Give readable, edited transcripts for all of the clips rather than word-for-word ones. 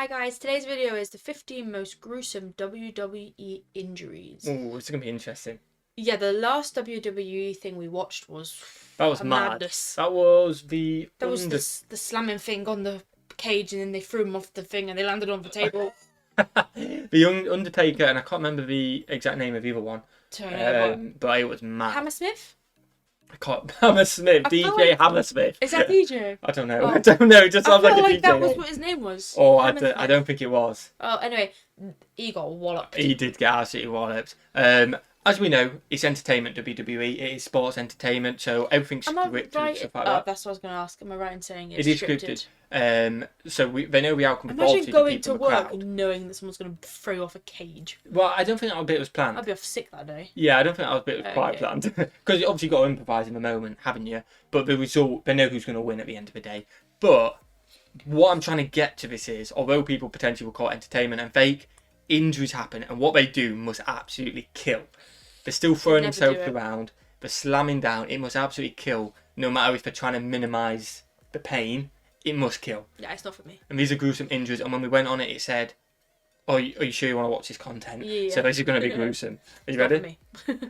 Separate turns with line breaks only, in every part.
Hi guys, today's video is the 15 most gruesome WWE injuries.
Oh, it's going to be interesting.
Yeah, the last WWE thing we watched was
mad.
Madness.
That was the
slamming thing on the cage, and then they threw him off the thing and they landed on the table.
The Undertaker, and I can't remember the exact name of either one. But it was mad.
Hammersmith?
I can't. Hammersmith, DJ Hammersmith.
Is that DJ?
I don't know. I don't know. It just sounds like a DJ.
That was what his name was.
Oh, I don't think it was.
Oh, anyway, he got walloped.
He did get absolutely walloped. As we know, it's entertainment. WWE. It is sports entertainment, so everything's scripted and stuff like that.
That's what I was going to ask. Am I right in saying
it is scripted? So they know we outcome.
Imagine going to work and knowing that someone's going to throw you off a cage.
Well, I don't think that bit was planned.
I'd be off sick that day.
Yeah, I don't think that bit was quite planned. Because you obviously got to improvise in the moment, haven't you? But the result, they know who's going to win at the end of the day. But what I'm trying to get to this is, although people potentially will call it entertainment and fake, injuries happen, and what they do must absolutely kill. They're still throwing themselves around, they're slamming down. It must absolutely kill, no matter if they're trying to minimise the pain. It must kill.
Yeah, it's not for me.
And these are gruesome injuries. And when we went on it, it said, "Oh, are you sure you want to watch this content?"
Yeah.
So this is going to be gruesome. Are you ready?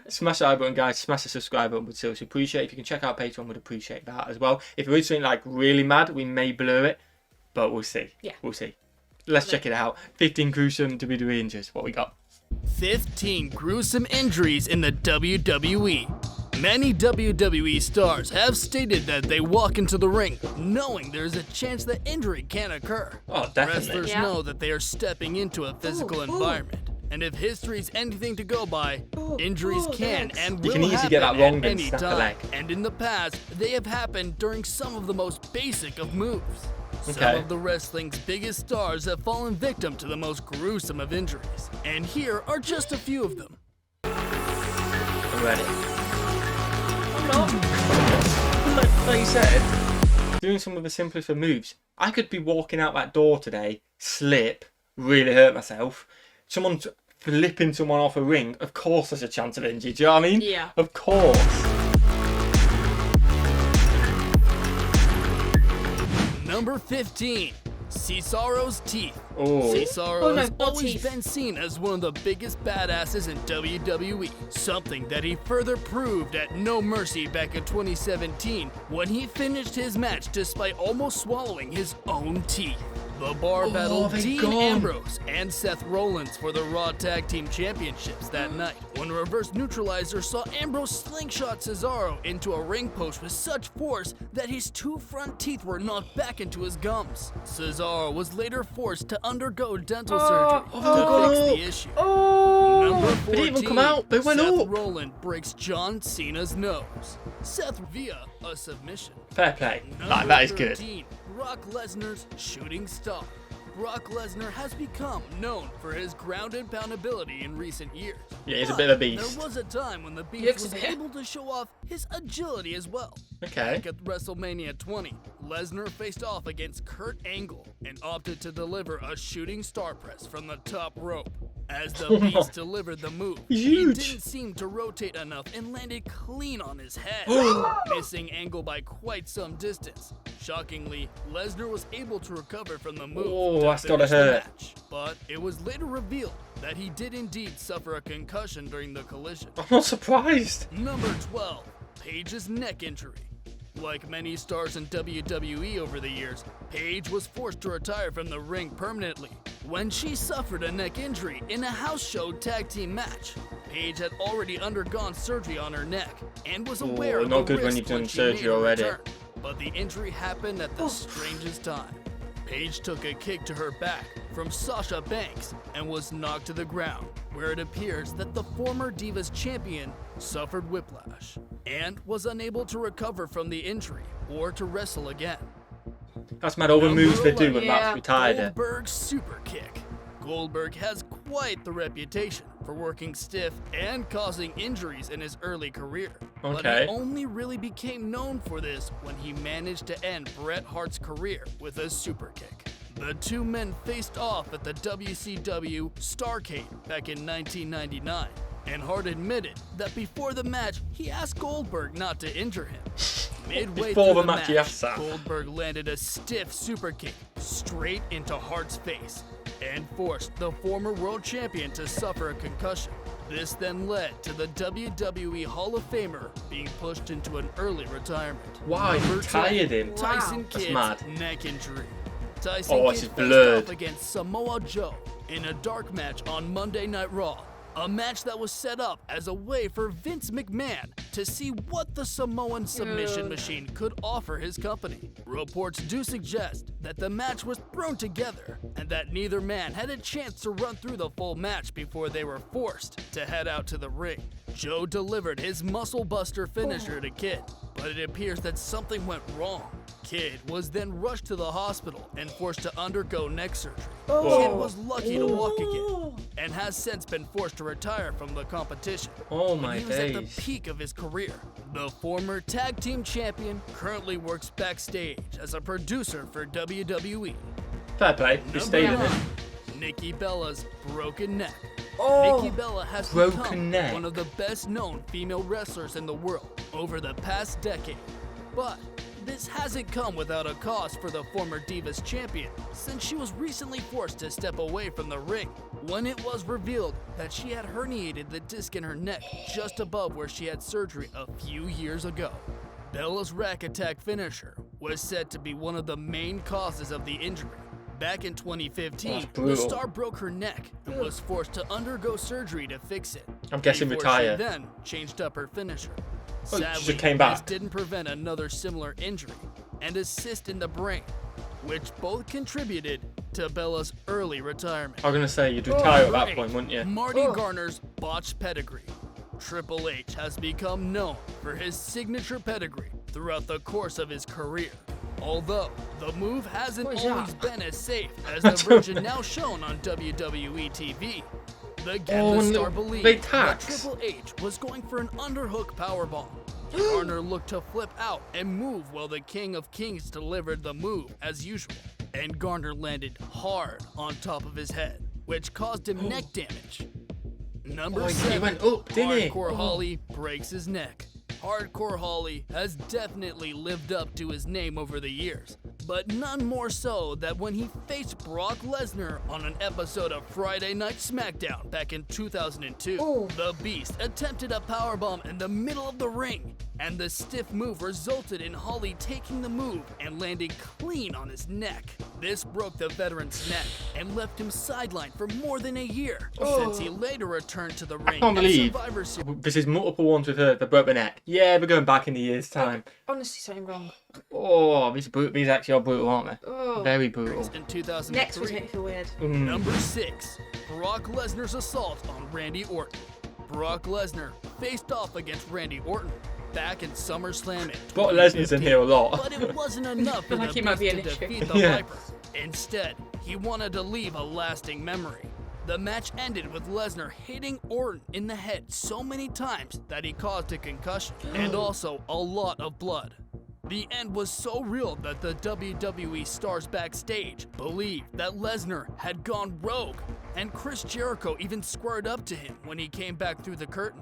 Smash the like button, guys. Smash the subscribe button. We'd seriously appreciate it. If you can check out Patreon, we'd appreciate that as well. If there is something like really mad, we may blur it, but we'll see.
Yeah,
we'll see. Let's check it out. 15 gruesome WWE injuries. What we got?
15 gruesome injuries in the WWE. Many WWE stars have stated that they walk into the ring knowing there's a chance that injury can occur.
Oh, definitely.
Wrestlers know that they are stepping into a physical environment. And if history's anything to go by, injuries can and will happen at any time. And in the past, they have happened during some of the most basic of moves. Some of the wrestling's biggest stars have fallen victim to the most gruesome of injuries. And here are just a few of them.
I'm ready. Like you said, doing some of the simplest of moves. I could be walking out that door today, slip, really hurt myself. Someone's flipping someone off a ring. Of course there's a chance of injury. Do you know what I mean?
Yeah.
Of course.
Number 15. Cesaro's teeth.
Oh.
Cesaro has always been seen as one of the biggest badasses in WWE, something that he further proved at No Mercy back in 2017 when he finished his match despite almost swallowing his own teeth. The Bar battled Dean Ambrose and Seth Rollins for the Raw Tag Team Championships that night, when Reverse Neutralizer saw Ambrose slingshot Cesaro into a ring post with such force that his two front teeth were knocked back into his gums. Cesaro was later forced to undergo dental surgery to fix the issue. Number 14,
they didn't even come out. They went
Seth
up.
Rollins breaks John Cena's nose. Seth via a submission.
Fair play.
Number
That is good.
13, Brock Lesnar's shooting star. Brock Lesnar has become known for his ground and pound ability in recent years.
Yeah, he's a bit of a beast.
There was a time when the Beast was able to show off his agility as well.
Okay.
Back at WrestleMania 20, Lesnar faced off against Kurt Angle and opted to deliver a shooting star press from the top rope. As the Beast delivered the move, he didn't seem to rotate enough and landed clean on his head, missing Angle by quite some distance. Shockingly, Lesnar was able to recover from the move to finish the match, but it was later revealed that he did indeed suffer a concussion during the collision.
I'm not surprised.
Number 12, Paige's neck injury. Like many stars in WWE over the years, Paige was forced to retire from the ring permanently when she suffered a neck injury in a house show tag team match. Paige had already undergone surgery on her neck and was aware of the risk when you've done surgery already. But the injury happened at the strangest time. Paige took a kick to her back from Sasha Banks and was knocked to the ground, where it appears that the former Divas champion suffered whiplash and was unable to recover from the injury or to wrestle again.
That's mad. All the moves they do when that's retired.
Goldberg's super kick. Goldberg has quite the reputation for working stiff and causing injuries in his early career. But he only really became known for this when he managed to end Bret Hart's career with a super kick. The two men faced off at the WCW Starrcade back in 1999, and Hart admitted that before the match, he asked Goldberg not to injure him. Midway
Before
through
the
the
match, he
match,
has that.
Goldberg landed a stiff super kick straight into Hart's face and forced the former world champion to suffer a concussion. This then led to the WWE Hall of Famer being pushed into an early retirement.
Wow, he
Number 10,
retired him.
Tyson
That's
Kidd's
mad.
neck injury. Tyson
Oh,
Kidd
this is
faced
blurred.
off against Samoa Joe in a dark match on Monday Night Raw. A match that was set up as a way for Vince McMahon to see what the Samoan submission machine could offer his company. Reports do suggest that the match was thrown together and that neither man had a chance to run through the full match before they were forced to head out to the ring. Joe delivered his muscle buster finisher to Kidd, but it appears that something went wrong. Kidd was then rushed to the hospital and forced to undergo neck surgery. Kidd was lucky to walk again and has since been forced to retire from the competition.
Oh
When
my
he was at the
days.
peak of his career. The former tag team champion currently works backstage as a producer for WWE.
Fair play. He stayed in
Number
it.
9, Nikki Bella's broken neck.
Oh.
Nikki Bella has
Broken
become
neck.
one of the best known female wrestlers in the world over the past decade. But this hasn't come without a cost for the former Divas champion, since she was recently forced to step away from the ring when it was revealed that she had herniated the disc in her neck just above where she had surgery a few years ago. Bella's rack attack finisher was said to be one of the main causes of the injury. Back in 2015,
That's
the
brutal.
star broke her neck and was forced to undergo surgery to fix it.
I'm guessing
before
retire.
She then changed up her finisher.
Oh, she
Sadly,
just came
this
back.
didn't prevent another similar injury and a cyst in the brain, which both contributed to Bella's early retirement.
I was going to say, you'd retire at that
Right.
point, wouldn't you?
Marty Garner's botched pedigree. Triple H has become known for his signature pedigree throughout the course of his career. Although the move hasn't
What is
always
that?
been as safe as the version now shown on WWE TV.
Oh,
The
and
star
the
believed
big
that
tax.
Triple H was going for an underhook powerbomb. Garner looked to flip out and move while the King of Kings delivered the move as usual. And Garner landed hard on top of his head, which caused him neck damage. Number
Oh, he
7,
went up, didn't he?
Hardcore Holly breaks his neck. Hardcore Holly has definitely lived up to his name over the years, but none more so than when he faced Brock Lesnar on an episode of Friday Night SmackDown back in 2002.
Ooh.
The Beast attempted a powerbomb in the middle of the ring, and the stiff move resulted in Holly taking the move and landing clean on his neck. This broke the veteran's neck and left him sidelined for more than a year, since he later returned to the ring
I can't
at
believe
Survivor Series.
this is multiple ones with her that broke my neck. Yeah, we're going back in a year's time.
Honestly, something wrong.
Oh, these actually are brutal, aren't they?
Oh.
Very brutal.
In 2003.
Next was make me feel weird.
Number 6, Brock Lesnar's assault on Randy Orton. Brock Lesnar faced off against Randy Orton back in SummerSlam in
Brock Lesnar's in here a lot.
but it wasn't enough for
Like
the
he might
Beast
be
to
an issue.
defeat the
Yeah.
Viper. Instead, he wanted to leave a lasting memory. The match ended with Lesnar hitting Orton in the head so many times that he caused a concussion and also a lot of blood. The end was so real that the WWE stars backstage believed that Lesnar had gone rogue, and Chris Jericho even squared up to him when he came back through the curtain.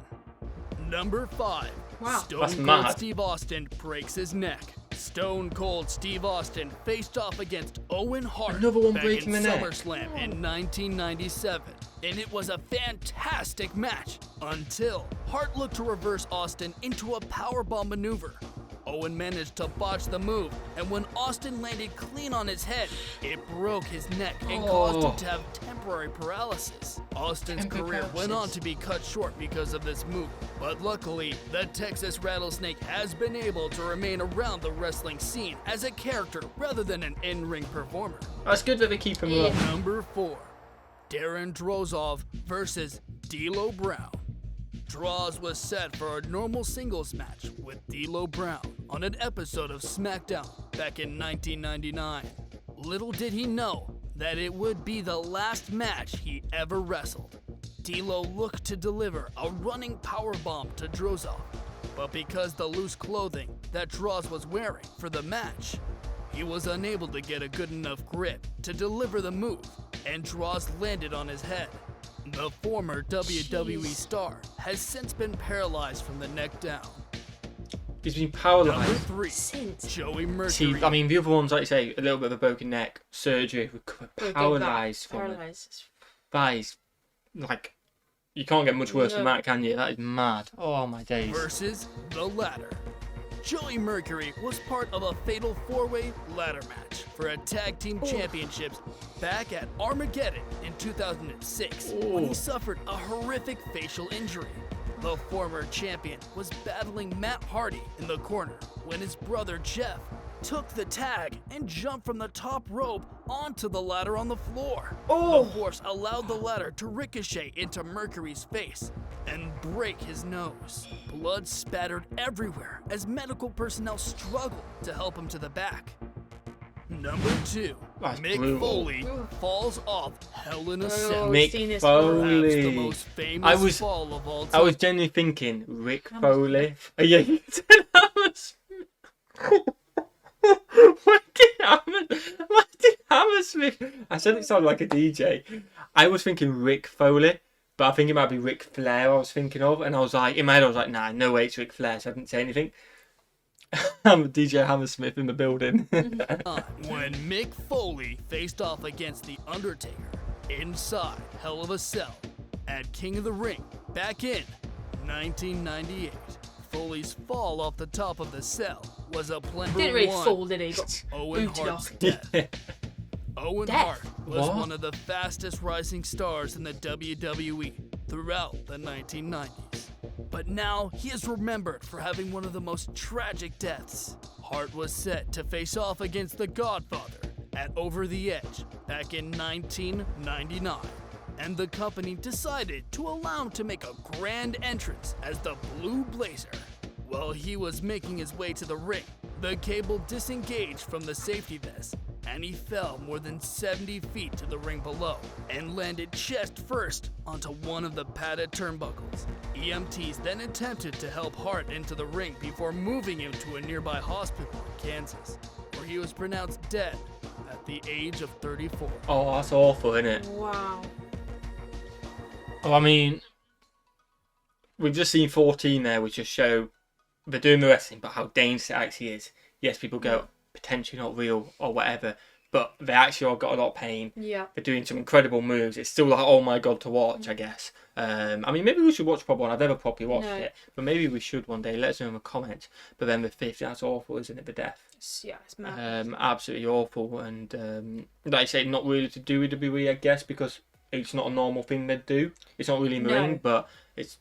Number 5.
Wow.
Stone
That's
Cold
mad.
Steve Austin breaks his neck. Stone Cold Steve Austin faced off against Owen Hart
Another one
back
breaking
in
the neck.
SummerSlam in 1997. And it was a fantastic match until Hart looked to reverse Austin into a powerbomb maneuver. Owen managed to botch the move, and when Austin landed clean on his head, it broke his neck and caused him to have temporary paralysis. Austin's
Temporary
career went on
paralysis.
to be cut short because of this move, but luckily, the Texas Rattlesnake has been able to remain around the wrestling scene as a character rather than an in-ring performer.
That's good that they keep him up.
Number 4, Darren Drozov versus D'Lo Brown. Draws was set for a normal singles match with D'Lo Brown on an episode of SmackDown back in 1999. Little did he know that it would be the last match he ever wrestled. D'Lo looked to deliver a running powerbomb to Drozov, but because the loose clothing that Draws was wearing for the match, he was unable to get a good enough grip to deliver the move, and Draws landed on his head. The former WWE star has since been paralyzed from the neck down.
He's been
Number
paralysed.
3,
Since.
Joey Mercury.
See, I mean, the other ones, like you say, a little bit of a broken neck, surgery, paralysed from it.
Paralyzed.
That is, like, you can't get much worse than
No.
that, can you? That is mad. Oh, my days.
Versus the ladder. Joey Mercury was part of a fatal 4-way ladder match for a tag team championships back at Armageddon in 2006 when he suffered a horrific facial injury. The former champion was battling Matt Hardy in the corner when his brother Jeff took the tag and jumped from the top rope onto the ladder on the floor. The force allowed the ladder to ricochet into Mercury's face and break his nose. Blood spattered everywhere as medical personnel struggled to help him to the back. Number 2,
That's
Mick
brutal.
Foley falls off Hell in a Cell.
I've seen
Mick
this
Foley.
Perhaps the most famous fall of all time.
I was genuinely thinking Rick Foley. Oh, yeah, you said Why did Hammersmith? I said it sounded like a DJ. I was thinking Rick Foley, but I think it might be Ric Flair I was thinking of, and I was like, in my head, I was like, nah, no way it's Ric Flair, so I didn't say anything. I'm DJ Hammersmith in the building.
When Mick Foley faced off against The Undertaker inside Hell of a Cell at King of the Ring back in 1998. Foley's fall off the top of the cell was a plan.
Didn't really fall, did he? Got
Owen
booted
Hart's
off.
death. Owen
Death?
Hart was
What?
one of the fastest rising stars in the WWE throughout the 1990s. But now he is remembered for having one of the most tragic deaths. Hart was set to face off against The Godfather at Over the Edge back in 1999. And the company decided to allow him to make a grand entrance as the Blue Blazer. While he was making his way to the ring, the cable disengaged from the safety vest, and he fell more than 70 feet to the ring below and landed chest first onto one of the padded turnbuckles. EMTs then attempted to help Hart into the ring before moving him to a nearby hospital in Kansas, where he was pronounced dead at the age of 34.
Oh, that's awful, isn't it?
Wow.
Oh, I mean, we've just seen 14 there, which just show they're doing the wrestling, but how dangerous it actually is. Yes, people go, potentially not real or whatever, but they actually all got a lot of pain.
Yeah.
They're doing some incredible moves. It's still like, oh my god, to watch, I guess. I mean, maybe we should watch proper one. I've never properly watched it, but maybe we should one day. Let us know in the comments. But then the 50, that's awful, isn't it? The death.
It's mad.
Absolutely awful. And like I say, not really to do with WWE, I guess, because it's not a normal thing they'd do. It's not really in the ring, but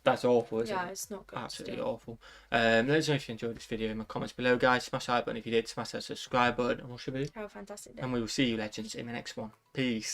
that's awful, isn't it?
Yeah, it's not good.
Absolutely awful. Let us know if you enjoyed this video in the comments below, guys. Smash that like button if you did. Smash that subscribe button, and what should we do?
Have a fantastic day.
And we will see you, legends, in the next one. Peace.